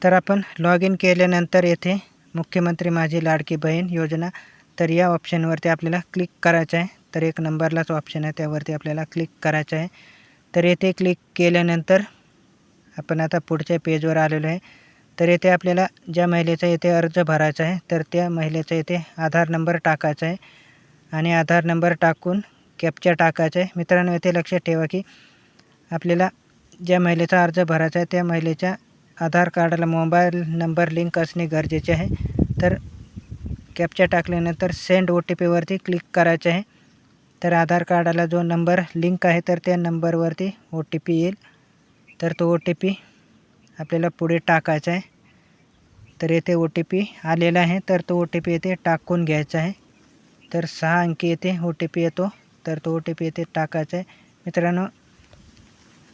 तर आपण log in केल्यानंतर येथे मुख्यमंत्री माझी लाडकी बहीण योजना, तर या ऑप्शनवरती आपल्याला क्लिक करायचं आहे. तर एक नंबरलाच ऑप्शन आहे, त्यावरती आपल्याला क्लिक करायचं आहे. तर येथे क्लिक केल्यानंतर आपण आता पुढच्या पेजवर आलेलो आहे. तर येथे आपल्याला ज्या महिलेचा येथे अर्ज भरायचा आहे, तर त्या महिलेचा येथे आधार नंबर टाकायचा आहे आणि आधार नंबर टाकून कॅप्चा टाकायचा आहे. मित्रांनो, येथे लक्षात ठेवा की आपल्याला ज्या महिलेचा अर्ज भरायचा आहे त्या महिलेच्या आधार कार्डाला मोबाईल नंबर लिंक असणे गरजेचे आहे. तर कॅप्चा टाकल्यानंतर सेंड OTPवरती क्लिक करायचे आहे. तर आधार कार्डाला जो नंबर लिंक आहे तर त्या नंबरवरती OTP येईल. तर तो OTP आपल्याला पुढे टाकायचा आहे. तर येथे OTP आलेला आहे, तर तो OTP येथे टाकून घ्यायचा आहे. तर 6 अंकी येथे OTP येतो, तर तो OTP येथे टाकायचा आहे. मित्रांनो,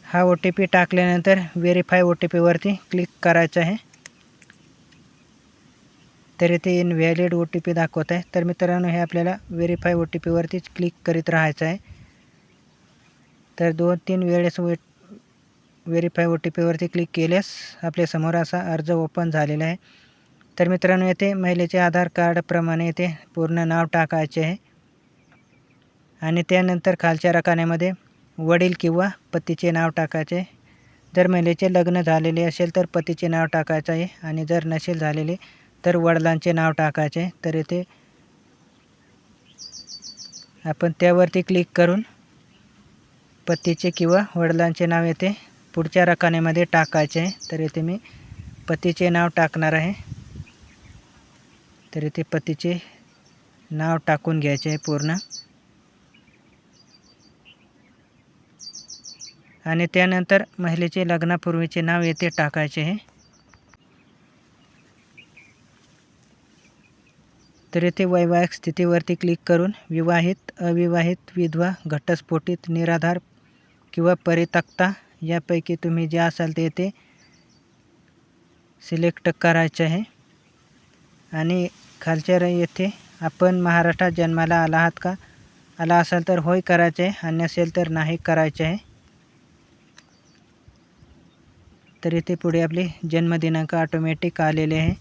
हा OTP टाकल्यानंतर व्हेरीफाय OTPवरती क्लिक करायचं आहे. तर इथे इनव्हॅलिड OTP दाखवत आहे. तर मित्रांनो, हे आपल्याला व्हेरीफाय OTPवरतीच क्लिक करीत राहायचं आहे. तर 2-3 वेळेस व्हेरीफाय OTPवरती क्लिक केल्यास आपल्यासमोर असा अर्ज ओपन झालेला आहे. तर मित्रांनो, येथे महिलेचे आधार कार्डप्रमाणे येथे पूर्ण नाव टाकायचे आहे आणि त्यानंतर खालच्या रकान्यामध्ये वडील किंवा पतीचे नाव टाकायचे. जर महिलेचे लग्न झालेले असेल तर पतीचे नाव टाकायचे आहे आणि जर नसेल झालेले तर वडिलांचे नाव टाकायचे. तर येथे आपण त्यावरती क्लिक करून पतीचे किंवा वडिलांचे नाव येथे पुढच्या रकान्यामध्ये टाकायचे आहे. तर येथे मी पतीचे नाव टाकणार आहे. तर येथे पतीचे नाव टाकून घ्यायचे आहे पूर्ण आणि त्यानंतर महिलेचे लग्नापूर्वीचे नाव येथे टाकायचे आहे. तर येथे वैवाहिक स्थितीवरती क्लिक करून विवाहित, अविवाहित, विधवा, घटस्फोटित, निराधार किंवा परित्यक्ता यापैकी तुम्ही जे असाल ते येथे सिलेक्ट करायचे आहे. आणि खालच्या येथे आपण महाराष्ट्रात जन्माला आला आहात का, आला असाल तर होय करायचे आहे आणि नसेल तर नाही करायचे आहे. तर इथे पुढे आपले जन्मदिनांक ऑटोमॅटिक आलेले आहे.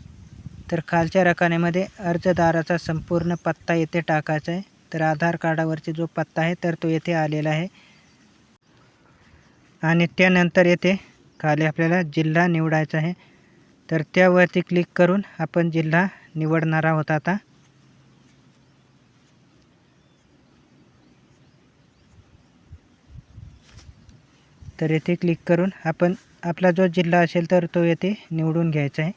तर खालच्या रकान्यामध्ये अर्जदाराचा संपूर्ण पत्ता येथे टाकायचा आहे. तर आधार कार्डावरती जो पत्ता आहे तर तो येथे आलेला आहे आणि त्यानंतर येथे खाली आपल्याला जिल्हा निवडायचा आहे. तर त्यावरती क्लिक करून आपण जिल्हा निवडणार आहोत आता. तर येथे क्लिक करून आपण आपला जो जिल्हा असेल तर तो येथे निवडून घ्यायचा आहे.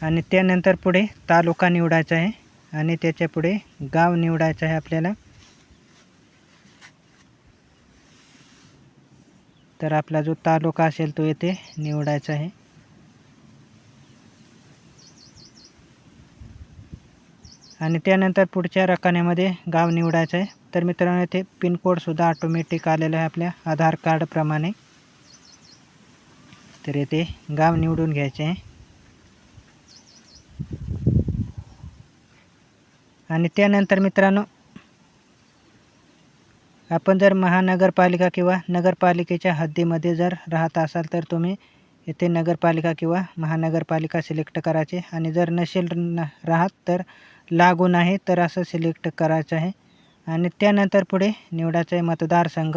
आणि त्यानंतर पुढे तालुका निवडायचा आहे आणि त्याच्या पुढे गाव निवडायचं आहे आपल्याला. तर आपला जो तालुका असेल तो येथे निवडायचा आहे. आणि त्यानंतर पुढच्या रकान्यामध्ये गाव निवडायचं आहे. तर मित्रांनो, येथे पिनकोडसुद्धा ऑटोमॅटिक आलेला आहे आपल्या आधार कार्डप्रमाणे. तर येथे गाव निवडून घ्यायचे आहे. आणि त्यानंतर मित्रांनो, आपण जर महानगरपालिका किंवा नगरपालिकेच्या हद्दीमध्ये जर राहत असाल तर तुम्ही येथे नगरपालिका किंवा महानगरपालिका सिलेक्ट करायचे आणि जर नसेल राहत तर लागून आहे तर असं सिलेक्ट करायचं आहे. आणि त्यानंतर पुढे निवडायचं आहे मतदारसंघ.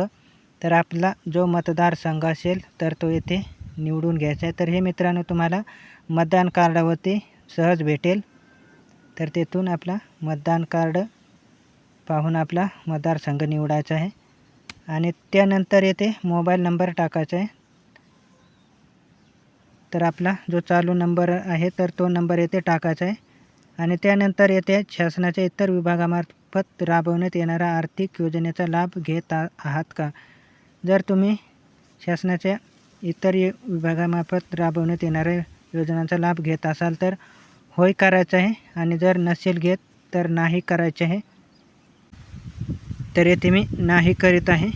तर आपला जो मतदारसंघ असेल तर तो येथे निवडून घ्यायचा आहे. तर हे मित्रांनो तुम्हाला मतदान कार्डावरती सहज भेटेल. तर तेथून आपला मतदान कार्ड पाहून आपला मतदारसंघ निवडायचा आहे आणि त्यानंतर येथे मोबाईल नंबर टाकायचा आहे. तर आपला जो चालू नंबर आहे तर तो नंबर येथे टाकायचा आहे. आणि त्यानंतर येथे शासनाच्या इतर विभागामार्फत राबवण्यात येणाऱ्या आर्थिक योजनेचा लाभ घेत आहात का. जर तुम्ही शासनाच्या इतर विभागामार्फत राबवण्यात येणाऱ्या योजनांचा लाभ घेत असाल तर होय करायचं आहे आणि जर नसेल घेत तर नाही करायचे आहे. तर येथे मी नाही करीत आहे.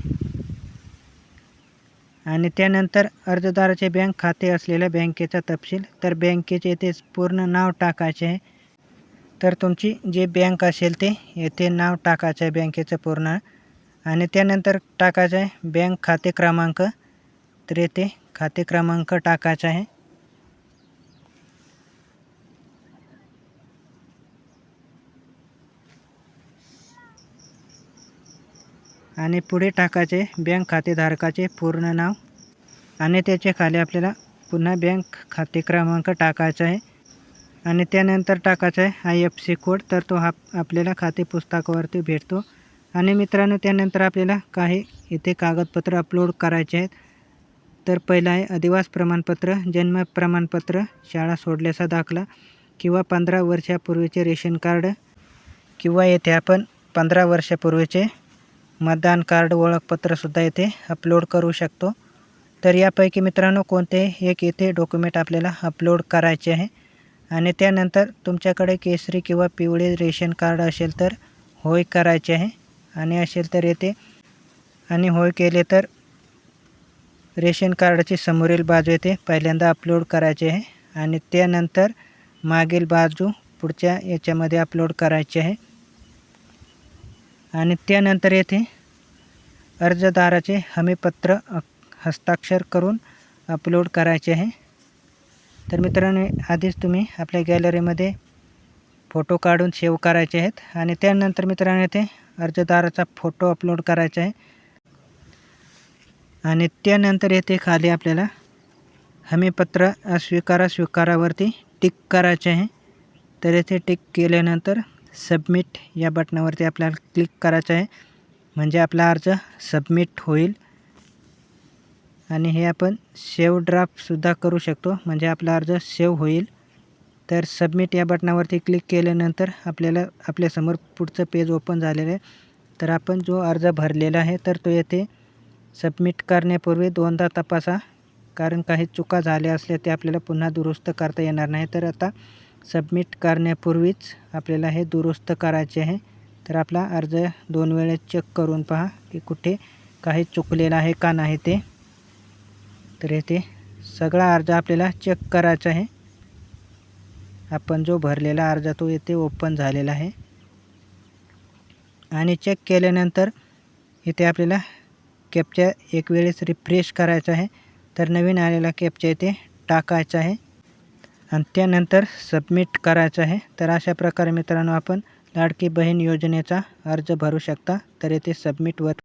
आणि त्यानंतर अर्जदाराचे बँक खाते असलेल्या बँकेचा तपशील. तर बँकेचे येथे पूर्ण नाव टाकायचे आहे. तर तुमची जे बँक असेल ते येथे नाव टाकायचं आहे बँकेचं पूर्ण. आणि त्यानंतर टाकायचं आहे बँक खाते क्रमांक. तर येथे खाते क्रमांक टाकायचा आहे. आणि पुढे टाकायचे बँक खातेधारकाचे पूर्ण नाव आणि त्याच्या खाली आपल्याला पुन्हा बँक खाते क्रमांक टाकायचा आहे. आणि त्यानंतर टाकायचा आहे IFSC कोड. तर तो आपल्याला खाते पुस्तकावरती भेटतो. आणि मित्रांनो त्यानंतर आपल्याला काही इथे कागदपत्र अपलोड करायचे आहेत. तर पहिलं आहे अधिवास प्रमाणपत्र, जन्म प्रमाणपत्र, शाळा सोडल्याचा दाखला किंवा 15 वर्षापूर्वीचे रेशन कार्ड किंवा येथे आपण 15 वर्षापूर्वीचे मतदान कार्ड ओळखपत्रसुद्धा येथे अपलोड करू शकतो. तर यापैकी मित्रांनो कोणतेही एक येथे डॉक्युमेंट आपल्याला अपलोड करायचे आहे. आणि त्यानंतर तुमच्याकडे केसरी किंवा पिवळे रेशन कार्ड असेल तर होय करायचे आहे. आणि असेल तर येथे आणि होय केले तर रेशन कार्डाची समोरील बाजू येथे पहिल्यांदा अपलोड करायचे आहे. आणि त्यानंतर मागील बाजू पुढच्या याच्यामध्ये अपलोड करायची आहे. आणि त्यानंतर येथे अर्जदाराचे हमीपत्र हस्ताक्षर करून अपलोड करायचे आहे. तर मित्रांनो आधीच तुम्ही आपल्या गॅलरीमध्ये फोटो काढून सेव्ह करायचे आहेत. आणि त्यानंतर मित्रांनो येथे अर्जदाराचा फोटो अपलोड करायचा आहे. आणि त्यानंतर येथे खाली आपल्याला हमीपत्र स्वीकारावरती टिक करायचे आहे. तर येथे टिक केल्यानंतर सबमिट या बटनावरती आपल्याला क्लिक करायचं आहे. म्हणजे आपला अर्ज सबमिट होईल. आणि हे आपण सेव्ह ड्राफ्टसुद्धा करू शकतो, म्हणजे आपला अर्ज सेव्ह होईल. तर सबमिट या बटनावरती क्लिक केल्यानंतर आपल्याला आपल्यासमोर पुढचं पेज ओपन झालेलं आहे. तर आपण जो अर्ज भरलेला आहे तर तो येथे सबमिट करण्यापूर्वी दोनदा तपासा, कारण काही चुका झाल्या असल्या ते आपल्याला पुन्हा दुरुस्त करता येणार नाही. तर आता सबमिट करण्यापूर्वीच आपल्याला हे दुरुस्त करायचे आहे. तर आपला अर्ज 2 वेळेस चेक करून पहा की कुठे काही चुकलेलं आहे का नाही ते. तर येथे सगळा अर्ज आपल्याला चेक करायचा आहे. आपण जो भरलेला अर्ज तो येथे ओपन झालेला आहे. आणि चेक केल्यानंतर इथे आपल्याला कॅप्चा एक वेळेस रिफ्रेश करायचा आहे. तर नवीन आलेला कॅप्चा इथे टाकायचा आहे आणि त्यानंतर सबमिट करायचं आहे. तर अशा प्रकारे मित्रांनो आपण लाडकी बहीण योजनेचा अर्ज भरू शकता. तर येथे सबमिटवर